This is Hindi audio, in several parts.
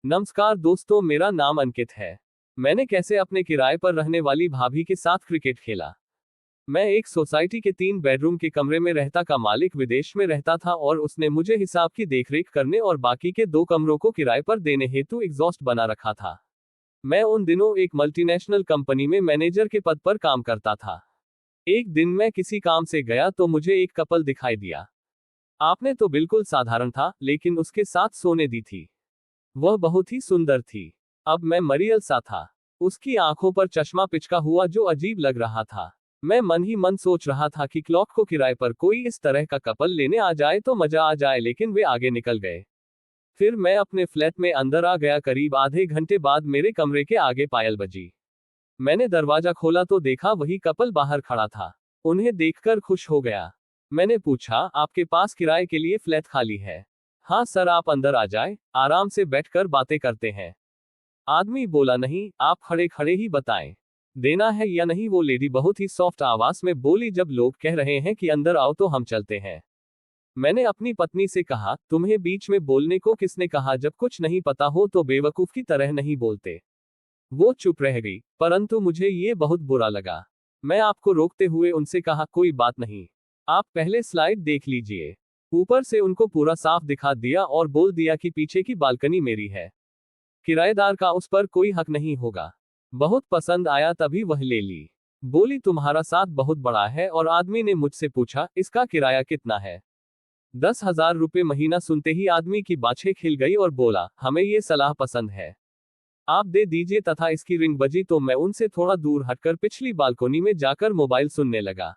नमस्कार दोस्तों, मेरा नाम अंकित है। मैंने कैसे अपने किराए पर रहने वाली भाभी के साथ क्रिकेट खेला। मैं एक सोसाइटी के 3 बेडरूम के कमरे में रहता का मालिक विदेश में रहता था और उसने मुझे हिसाब की देखरेख करने और बाकी के 2 कमरों को किराए पर देने हेतु एग्जॉस्ट बना रखा था। मैं उन दिनों एक मल्टीनेशनल कंपनी में मैनेजर के पद पर काम करता था। एक दिन मैं किसी काम से गया तो मुझे एक कपल दिखाई दिया। आपने तो बिल्कुल साधारण था, लेकिन उसके साथ सोने दी थी। वह बहुत ही सुंदर थी। अब मैं मरियल सा था। उसकी आंखों पर चश्मा पिचका हुआ जो अजीब लग रहा था। मैं मन ही मन सोच रहा था कि क्लॉक को किराए पर कोई इस तरह का कपल लेने आ जाए तो मजा आ जाए, लेकिन वे आगे निकल गए। फिर मैं अपने फ्लैट में अंदर आ गया। करीब आधे घंटे बाद मेरे कमरे के आगे पायल बजी। मैंने दरवाजा खोला तो देखा वही कपल बाहर खड़ा था। उन्हें देखकर खुश हो गया। मैंने पूछा, आपके पास किराए के लिए फ्लैट खाली है? हाँ सर, आप अंदर आ जाए, आराम से बैठकर बातें करते हैं। आदमी बोला, नहीं, आप खड़े खड़े ही बताएं, देना है या नहीं। वो लेडी बहुत ही सॉफ्ट आवाज में बोली, जब लोग कह रहे हैं कि अंदर आओ तो हम चलते हैं। मैंने अपनी पत्नी से कहा, तुम्हें बीच में बोलने को किसने कहा? जब कुछ नहीं पता हो तो बेवकूफ की तरह नहीं बोलते। वो चुप रह गई, परंतु मुझे ये बहुत बुरा लगा। मैं आपको रोकते हुए उनसे कहा, कोई बात नहीं, आप पहले स्लाइड देख लीजिए। ऊपर से उनको पूरा साफ दिखा दिया और बोल दिया कि पीछे की बालकनी मेरी है, किराएदार का उस पर कोई हक नहीं होगा। बहुत पसंद आया तभी वह ले ली। बोली, तुम्हारा साथ बहुत बड़ा है। और आदमी ने मुझसे पूछा, इसका किराया कितना है? 10,000 रुपये महीना। सुनते ही आदमी की बाछें खिल गई और बोला, हमें ये सलाह पसंद है, आप दे दीजिए। तथा इसकी रिंग बजी तो मैं उनसे थोड़ा दूर हटकर पिछली बालकोनी में जाकर मोबाइल सुनने लगा।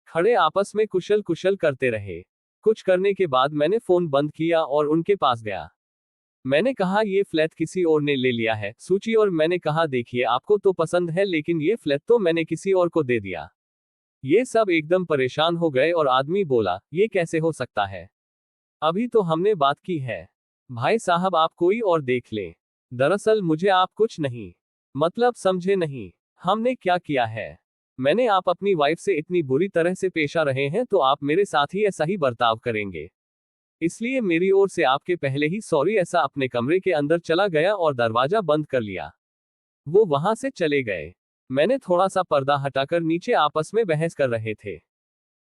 खड़े आपस में कुशल कुशल करते रहे। कुछ करने के बाद मैंने फोन बंद किया और उनके पास गया। मैंने कहा, ये फ्लैट किसी और ने ले लिया है सूची। और मैंने कहा, देखिए, आपको तो पसंद है, लेकिन ये फ्लैट तो मैंने किसी और को दे दिया। ये सब एकदम परेशान हो गए और आदमी बोला, ये कैसे हो सकता है? अभी तो हमने बात की है। भाई साहब, आप कोई और देख लें। दरअसल मुझे आप कुछ नहीं, मतलब समझे नहीं। हमने क्या किया है? मैंने आप अपनी वाइफ से इतनी बुरी तरह से पेश आ रहे हैं तो आप मेरे साथ ही ऐसा ही बर्ताव करेंगे। इसलिए मेरी ओर से आपके पहले ही सॉरी। ऐसा अपने कमरे के अंदर चला गया और दरवाजा बंद कर लिया। वो वहां से चले गए। मैंने थोड़ा सा पर्दा हटाकर नीचे आपस में बहस कर रहे थे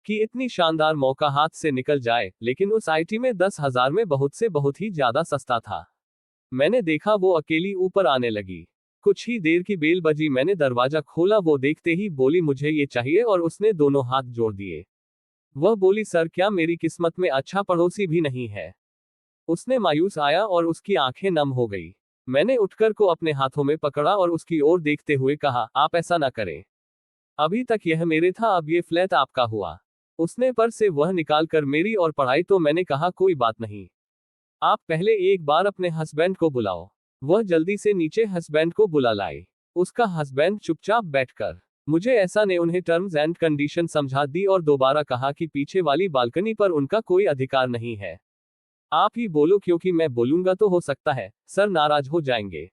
कि इतनी शानदार मौका हाथ से निकल जाए, लेकिन उस आईटी में 10,000 में बहुत से बहुत ही ज्यादा सस्ता था। मैंने देखा वो अकेली ऊपर आने लगी। कुछ ही देर की बेल बजी। मैंने दरवाजा खोला। वो देखते ही बोली, मुझे ये चाहिए, और उसने दोनों हाथ जोड़ दिए। वह बोली, सर, क्या मेरी किस्मत में अच्छा पड़ोसी भी नहीं है? उसने मायूस आया और उसकी आंखें नम हो गई। मैंने उठकर को अपने हाथों में पकड़ा और उसकी ओर देखते हुए कहा, आप ऐसा ना करें। अभी तक यह मेरे था, अब ये फ्लैट आपका हुआ। उसने पर से वह निकालकर मेरी और पढ़ाई तो मैंने कहा, कोई बात नहीं, आप पहले एक बार अपने हस्बैंड को बुलाओ। वह जल्दी से नीचे हस्बैंड को बुला लाई। उसका हस्बैंड चुपचाप बैठकर मुझे ऐसा ने उन्हें टर्म्स एंड कंडीशन समझा दी और दोबारा कहा कि पीछे वाली बालकनी पर उनका कोई अधिकार नहीं है। आप ही बोलो, क्योंकि मैं बोलूंगा तो हो सकता है सर नाराज हो जाएंगे।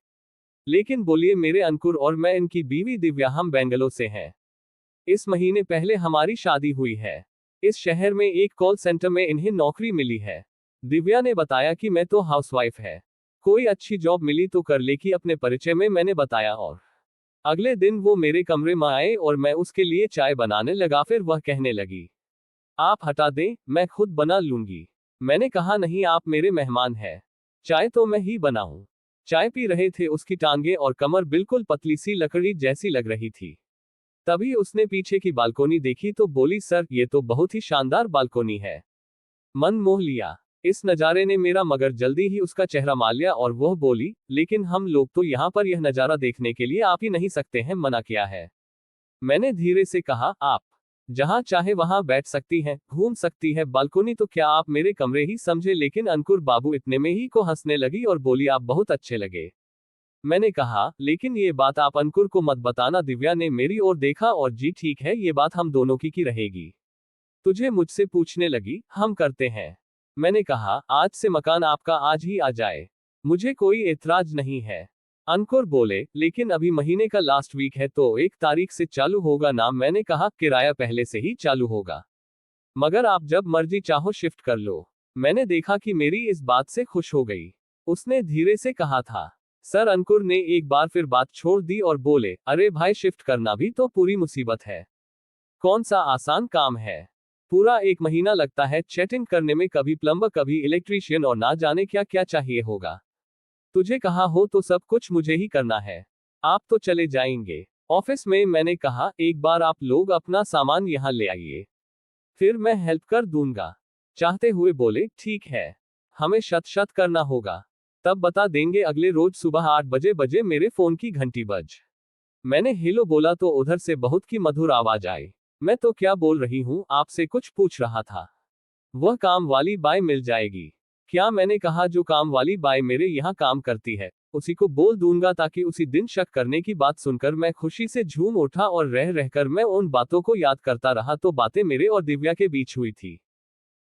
लेकिन बोलिए, मेरे अंकुर और मैं, इनकी बीवी दिव्या, हम बेंगलोर से हैं। इस महीने पहले हमारी शादी हुई है। इस शहर में एक कॉल सेंटर में इन्हें नौकरी मिली है। दिव्या ने बताया कि मैं तो हाउसवाइफ है, कोई अच्छी जॉब मिली तो कर लेगी। अपने परिचय में मैंने बताया और अगले दिन वो मेरे कमरे में आए और मैं उसके लिए चाय बनाने लगा। फिर वह कहने लगी, आप हटा दें, मैं खुद बना लूंगी। मैंने कहा, नहीं, आप मेरे मेहमान हैं, चाय तो मैं ही बनाऊं। चाय पी रहे थे। उसकी टांगे और कमर बिल्कुल पतली सी लकड़ी जैसी लग रही थी। तभी उसने पीछे की बालकोनी देखी तो बोली, सर, ये तो बहुत ही शानदार बालकोनी है। मन मोह लिया इस नज़ारे ने मेरा, मगर जल्दी ही उसका चेहरा मा लिया और वह बोली, लेकिन हम लोग तो यहाँ पर यह नज़ारा देखने के लिए आप ही नहीं सकते हैं, मना किया है। मैंने धीरे से कहा, आप जहाँ चाहे वहां बैठ सकती हैं, घूम सकती है, बालकोनी तो क्या आप मेरे कमरे ही समझे? लेकिन अंकुर बाबू इतने में ही को हंसने लगी और बोली, आप बहुत अच्छे लगे। मैंने कहा, लेकिन ये बात आप अंकुर को मत बताना। दिव्या ने मेरी ओर देखा और जी ठीक है, ये बात हम दोनों की रहेगी। तुझे मुझसे पूछने लगी, हम करते हैं। मैंने कहा, आज से मकान आपका, आज ही आ जाए, मुझे कोई एतराज नहीं है। अंकुर बोले, लेकिन अभी महीने का लास्ट वीक है तो 1 तारीख से चालू होगा ना। मैंने कहा, किराया पहले से ही चालू होगा, मगर आप जब मर्जी चाहो शिफ्ट कर लो। मैंने देखा कि मेरी इस बात से खुश हो गई। उसने धीरे से कहा था। सर अंकुर ने एक बार फिर बात छोड़ दी और बोले, अरे भाई शिफ्ट करना भी तो पूरी मुसीबत है। कौन सा आसान काम है। पूरा 1 महीना लगता है चैटिंग करने में, कभी प्लम्बर कभी इलेक्ट्रीशियन और ना जाने क्या क्या चाहिए होगा। तुझे कहा हो तो सब कुछ मुझे ही करना है। आप तो चले जाएंगे ऑफिस में। मैंने कहा एक बार आप लोग अपना सामान यहाँ ले आइए, फिर मैं हेल्प कर दूंगा। चाहते हुए बोले, ठीक है, हमें शत करना होगा, तब बता देंगे। अगले रोज सुबह 8 बजे मेरे फोन की घंटी बज। मैंने हेलो बोला तो उधर से बहुत की मधुर आवाज आई। मैं तो क्या बोल रही हूँ, आपसे कुछ पूछ रहा था। वह काम वाली बाई मिल जाएगी क्या। मैंने कहा जो काम वाली बाई मेरे यहाँ काम करती है उसी को बोल दूंगा, ताकि उसी दिन शक करने की बात सुनकर मैं खुशी से झूम उठा और रह रहकर मैं उन बातों को याद करता रहा। तो बातें मेरे और दिव्या के बीच हुई थी,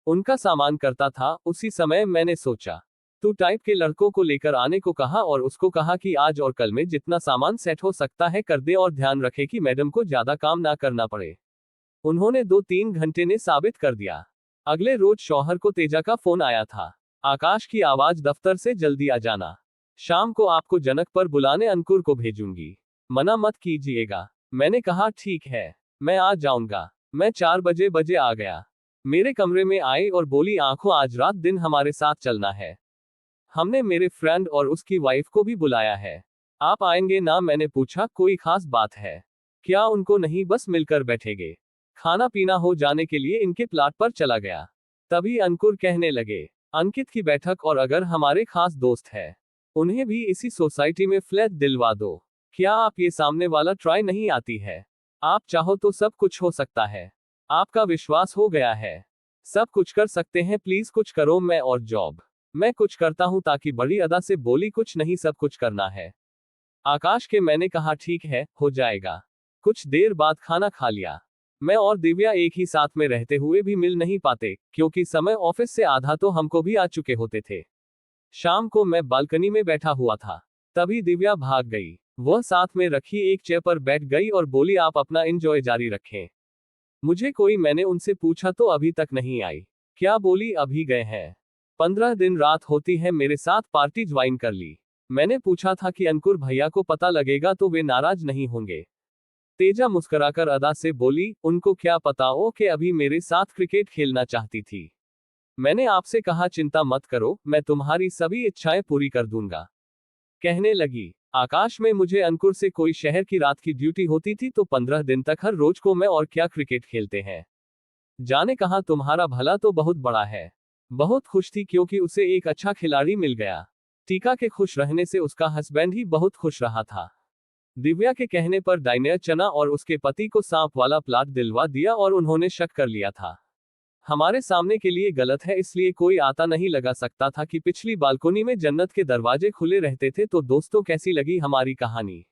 उनका सामान करता था। उसी समय मैंने सोचा, तू टाइप के लड़कों को लेकर आने को कहा और उसको कहा कि आज और कल में जितना सामान सेट हो सकता है कर दे और ध्यान रखे कि मैडम को ज्यादा काम ना करना पड़े। उन्होंने 2-3 घंटे ने साबित कर दिया। अगले रोज शौहर को तेजा का फोन आया था। आकाश की आवाज, दफ्तर से जल्दी आ जाना, शाम को आपको जनक पर बुलाने अंकुर को भेजूंगी, मना मत कीजिएगा। मैंने कहा ठीक है, मैं आ जाऊंगा। मैं 4 बजे आ गया। मेरे कमरे में आई और बोली, आंखों आज रात दिन हमारे साथ चलना है। हमने मेरे फ्रेंड और उसकी वाइफ को भी बुलाया है, आप आएंगे ना। मैंने पूछा, कोई खास बात है क्या। उनको नहीं, बस मिलकर बैठेंगे। खाना पीना हो जाने के लिए इनके प्लाट पर चला गया। तभी अंकुर कहने लगे, अंकित की बैठक, और अगर हमारे खास दोस्त है उन्हें भी इसी सोसाइटी में फ्लैट दिलवा दो। क्या आप ये सामने वाला ट्राई नहीं आती है। आप चाहो तो सब कुछ हो सकता है। आपका विश्वास हो गया है, सब कुछ कर सकते हैं, प्लीज कुछ करो। मैं और जॉब मैं कुछ करता हूं। ताकि बड़ी अदा से बोली, कुछ नहीं, सब कुछ करना है आकाश के। मैंने कहा ठीक है, हो जाएगा। कुछ देर बाद खाना खा लिया। मैं और दिव्या एक ही साथ में रहते हुए भी मिल नहीं पाते, क्योंकि समय ऑफिस से आधा तो हमको भी आ चुके होते थे। शाम को मैं बालकनी में बैठा हुआ था, तभी दिव्या भाग गई। वह साथ में रखी एक चेयर पर बैठ गई और बोली, आप अपना एंजॉय जारी रखें। मुझे कोई, मैंने उनसे पूछा तो अभी तक नहीं आई। क्या बोली, अभी गए हैं। 15 दिन रात होती है, मेरे साथ पार्टी ज्वाइन कर ली। मैंने पूछा था कि अंकुर भैया को पता लगेगा तो वे नाराज नहीं होंगे। तेजा मुस्कुराकर अदा से बोली, उनको क्या पता ओ कि अभी मेरे साथ क्रिकेट खेलना चाहती थी। मैंने आपसे कहा चिंता मत करो, मैं तुम्हारी सभी इच्छाएं पूरी कर दूंगा। कहने लगी, आकाश में मुझे अंकुर से कोई शहर की रात की ड्यूटी होती थी तो 15 दिन तक हर रोज को मैं और क्या क्रिकेट खेलते हैं। जाने कहा तुम्हारा भला तो बहुत बड़ा है। बहुत खुश थी क्योंकि उसे एक अच्छा खिलाड़ी मिल गया। टीका के खुश रहने से उसका हस्बैंड ही बहुत खुश रहा था। दिव्या के कहने पर डायनेयर चना और उसके पति को सांप वाला प्लाट दिलवा दिया और उन्होंने शक कर लिया था हमारे सामने के लिए गलत है, इसलिए कोई आता नहीं लगा सकता था कि पिछली बालकोनी में जन्नत के दरवाजे खुले रहते थे। तो दोस्तों, कैसी लगी हमारी कहानी।